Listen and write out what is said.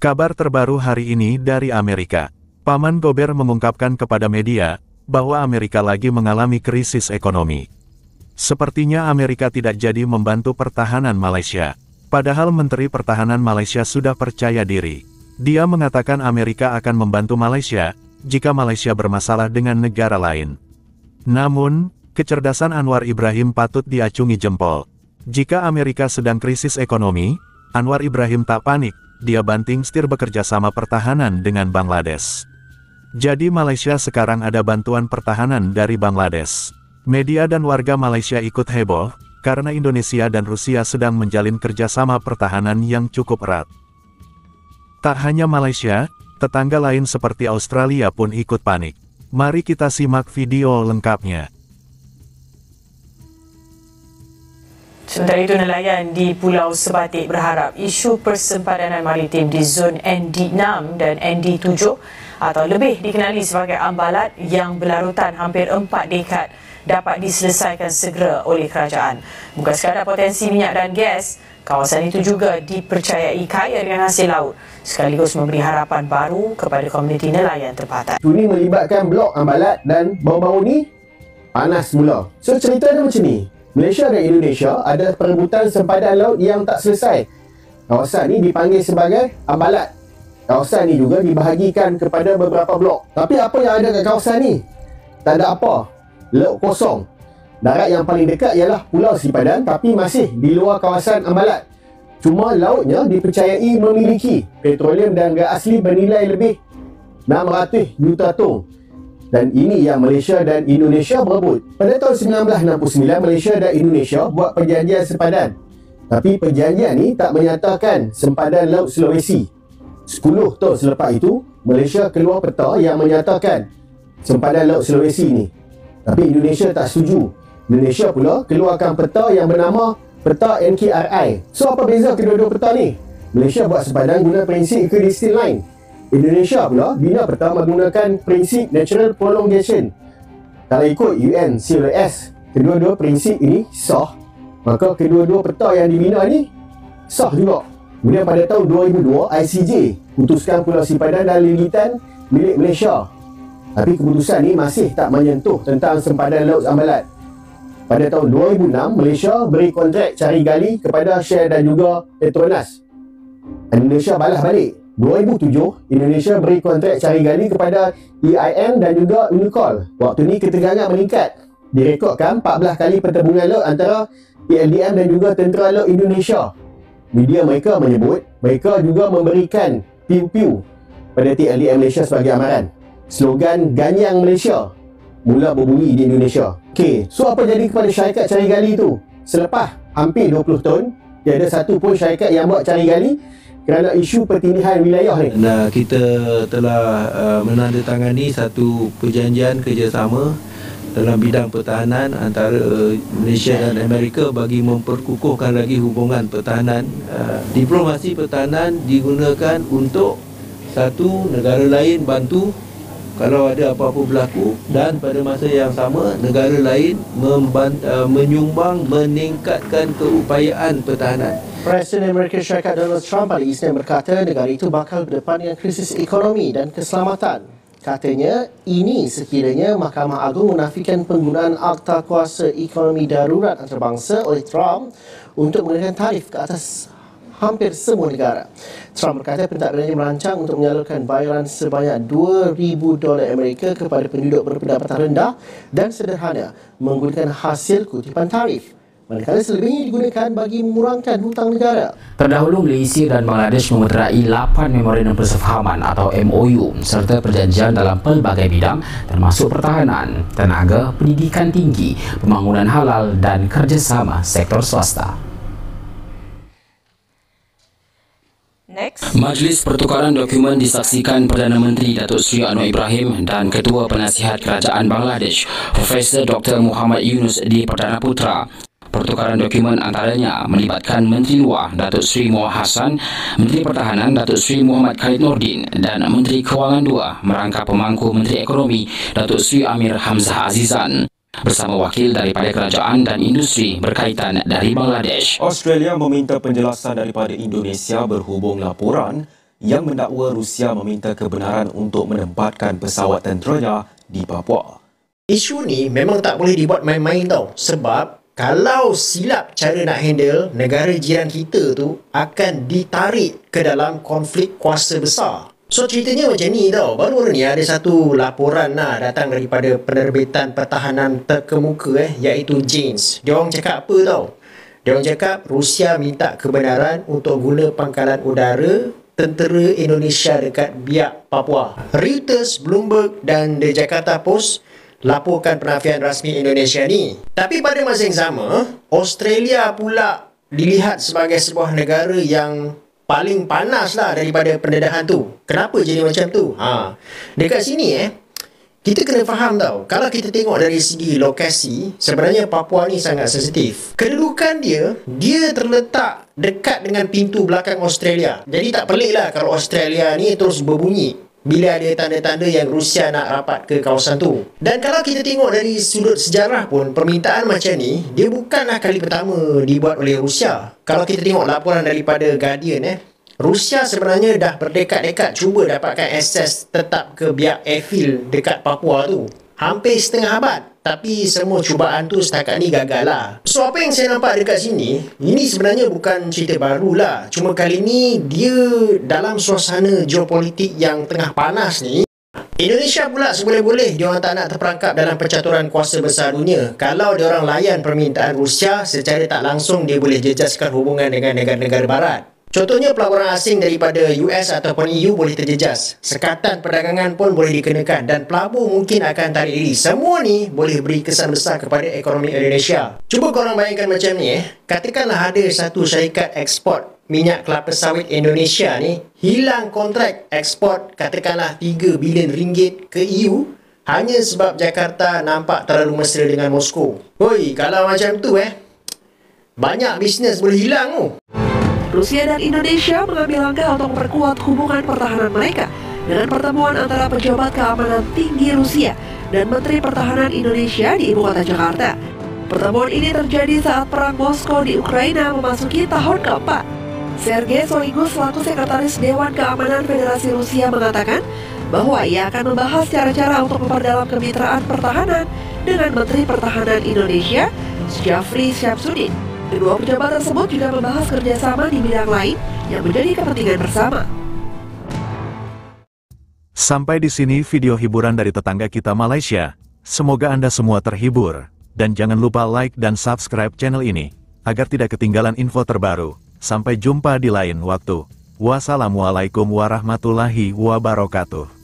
Kabar terbaru hari ini dari Amerika. Paman Gober mengungkapkan kepada media bahwa Amerika lagi mengalami krisis ekonomi. Sepertinya Amerika tidak jadi membantu pertahanan Malaysia. Padahal Menteri Pertahanan Malaysia sudah percaya diri. Dia mengatakan Amerika akan membantu Malaysia jika Malaysia bermasalah dengan negara lain. Namun, kecerdasan Anwar Ibrahim patut diacungi jempol. Jika Amerika sedang krisis ekonomi, Anwar Ibrahim tak panik, dia banting setir bekerja sama pertahanan dengan Bangladesh. Jadi Malaysia sekarang ada bantuan pertahanan dari Bangladesh. Media dan warga Malaysia ikut heboh, karena Indonesia dan Rusia sedang menjalin kerjasama pertahanan yang cukup erat. Tak hanya Malaysia, tetangga lain seperti Australia pun ikut panik. Mari kita simak video lengkapnya. Sementara itu, nelayan di Pulau Sebatik berharap isu persempadanan maritim di zon ND6 dan ND7 atau lebih dikenali sebagai ambalat yang berlarutan hampir 4 dekad dapat diselesaikan segera oleh kerajaan. Bukan sekadar potensi minyak dan gas, kawasan itu juga dipercayai kaya dengan hasil laut, sekaligus memberi harapan baru kepada komuniti nelayan tempatan. Ini melibatkan blok ambalat dan baru-baru ni panas mula. So cerita dia macam ni. Malaysia dan Indonesia ada perebutan sempadan laut yang tak selesai. Kawasan ni dipanggil sebagai ambalat. Kawasan ni juga dibahagikan kepada beberapa blok. Tapi apa yang ada kat kawasan ni? Tak ada apa. Laut kosong. Darat yang paling dekat ialah Pulau Sipadan, tapi masih di luar kawasan ambalat. Cuma lautnya dipercayai memiliki petroleum dan gas asli bernilai lebih 600 juta tong. Dan ini yang Malaysia dan Indonesia berebut. Pada tahun 1969, Malaysia dan Indonesia buat perjanjian sempadan. Tapi perjanjian ni tak menyatakan sempadan Laut Sulawesi. 10 tahun selepas itu, Malaysia keluar peta yang menyatakan sempadan Laut Sulawesi ni. Tapi Indonesia tak setuju. Indonesia pula keluarkan peta yang bernama Peta NKRI. So apa beza kedua-dua peta ni? Malaysia buat sempadan guna prinsip Clandestine Line. Indonesia pula bina peta menggunakan prinsip Natural Prolongation. Kalau ikut UNCLOS, kedua-dua prinsip ini sah, maka kedua-dua peta yang dibina ni sah juga. Kemudian pada tahun 2002, ICJ putuskan Pulau Sipadan dan Lilitan milik Malaysia. Tapi keputusan ni masih tak menyentuh tentang sempadan laut ambalat. Pada tahun 2006, Malaysia beri kontrak cari gali kepada Shell dan juga Petronas. Indonesia balas balik. 2007, Indonesia beri kontrak cari gali kepada EIM dan juga Unicol. Waktu ni ketegangan meningkat. Direkodkan 14 kali pertembungan laut antara PLDM dan juga Tentera Laut Indonesia. Media mereka menyebut mereka juga memberikan piu-piu pada TLDM Malaysia sebagai amaran. Slogan Ganyang Malaysia mula berbunyi di Indonesia. Okey, so apa jadi kepada syarikat cari gali tu? Selepas hampir 20 tahun, tiada satu pun syarikat yang buat cari gali kerana isu pertindihan wilayah ni. Dan kita telah menandatangani satu perjanjian kerjasama dalam bidang pertahanan antara Malaysia dan Amerika bagi memperkukuhkan lagi hubungan pertahanan. Diplomasi pertahanan digunakan untuk satu, negara lain bantu kalau ada apa-apa berlaku, dan pada masa yang sama negara lain menyumbang meningkatkan keupayaan pertahanan. Presiden Amerika Syarikat Donald Trump pada Isnin berkata negara itu bakal berdepan dengan krisis ekonomi dan keselamatan. Katanya, ini sekiranya Mahkamah Agung menafikan penggunaan Akta Kuasa Ekonomi Darurat Antarabangsa oleh Trump untuk mengenakan tarif ke atas hampir semua negara. Trump berkata pentadbirannya merancang untuk menyalurkan bayaran sebanyak $2,000 Amerika kepada penduduk berpendapatan rendah dan sederhana menggunakan hasil kutipan tarif, manakala selebihnya digunakan bagi mengurangkan hutang negara. Terdahulu, Malaysia dan Bangladesh memeterai 8 memorandum persefahaman atau MOU serta perjanjian dalam pelbagai bidang termasuk pertahanan, tenaga, pendidikan tinggi, pembangunan halal dan kerjasama sektor swasta. Next. Majlis pertukaran dokumen disaksikan Perdana Menteri Datuk Seri Anwar Ibrahim dan Ketua Penasihat Kerajaan Bangladesh, Profesor Dr. Muhammad Yunus di Perdana Putra. Pertukaran dokumen antaranya melibatkan Menteri Luar Datuk Seri Muhammad Hassan, Menteri Pertahanan Datuk Seri Muhammad Khalid Nordin dan Menteri Kewangan II merangkap pemangku Menteri Ekonomi Datuk Seri Amir Hamzah Azizan bersama wakil daripada kerajaan dan industri berkaitan dari Bangladesh. Australia meminta penjelasan daripada Indonesia berhubung laporan yang mendakwa Rusia meminta kebenaran untuk menempatkan pesawat tenteranya di Papua. Isu ni memang tak boleh dibuat main-main tau. Sebab kalau silap cara nak handle, negara jiran kita tu akan ditarik ke dalam konflik kuasa besar. So ceritanya macam ni tau. Baru-baru ni ada satu laporan datang daripada penerbitan pertahanan terkemuka iaitu Janes. Dia orang cakap apa tau? Dia orang cakap Rusia minta kebenaran untuk guna pangkalan udara tentera Indonesia dekat Biak, Papua. Reuters, Bloomberg dan The Jakarta Post laporkan penafian rasmi Indonesia ni. Tapi pada masa yang sama, Australia pula dilihat sebagai sebuah negara yang paling panas lah daripada pendedahan tu. Kenapa jadi macam tu? Dekat sini kita kena faham tau, kalau kita tengok dari segi lokasi, sebenarnya Papua ni sangat sensitif. Kedudukan dia terletak dekat dengan pintu belakang Australia. Jadi tak pelik lah kalau Australia ni terus berbunyi bila ada tanda-tanda yang Rusia nak rapat ke kawasan tu. Dan kalau kita tengok dari sudut sejarah pun, permintaan macam ni, dia bukanlah kali pertama dibuat oleh Rusia. Kalau kita tengok laporan daripada Guardian, Rusia sebenarnya dah berdekat-dekat cuba dapatkan akses tetap ke Biak Airfield dekat Papua tu. Hampir setengah abad. Tapi semua cubaan tu setakat ni gagal lah. So apa yang saya nampak dekat sini, ini sebenarnya bukan cerita baru lah. Cuma kali ni dia dalam suasana geopolitik yang tengah panas ni, Indonesia pula seboleh-boleh diorang tak nak terperangkap dalam percaturan kuasa besar dunia. Kalau diorang layan permintaan Rusia, secara tak langsung dia boleh jejaskan hubungan dengan negara-negara barat. Contohnya pelaburan asing daripada US ataupun EU boleh terjejas. Sekatan perdagangan pun boleh dikenakan dan pelabur mungkin akan tarik diri. Semua ni boleh beri kesan besar kepada ekonomi Indonesia. Cuba korang bayangkan macam ni katakanlah ada satu syarikat ekspor minyak kelapa sawit Indonesia ni hilang kontrak ekspor katakanlah 3 bilion ringgit ke EU hanya sebab Jakarta nampak terlalu mesra dengan Moskow. Hoi, kalau macam tu banyak bisnes boleh hilang tu. Rusia dan Indonesia mengambil langkah untuk memperkuat hubungan pertahanan mereka dengan pertemuan antara pejabat keamanan tinggi Rusia dan Menteri Pertahanan Indonesia di ibu kota Jakarta. Pertemuan ini terjadi saat perang Moskow di Ukraina memasuki tahun keempat. Sergei Shoigu selaku Sekretaris Dewan Keamanan Federasi Rusia mengatakan bahwa ia akan membahas cara-cara untuk memperdalam kemitraan pertahanan dengan Menteri Pertahanan Indonesia, Jafri Syamsuddin. Kedua pejabat tersebut juga membahas kerjasama di bidang lain yang menjadi kepentingan bersama. Sampai di sini video hiburan dari tetangga kita Malaysia. Semoga Anda semua terhibur. Dan jangan lupa like dan subscribe channel ini, agar tidak ketinggalan info terbaru. Sampai jumpa di lain waktu. Wassalamualaikum warahmatullahi wabarakatuh.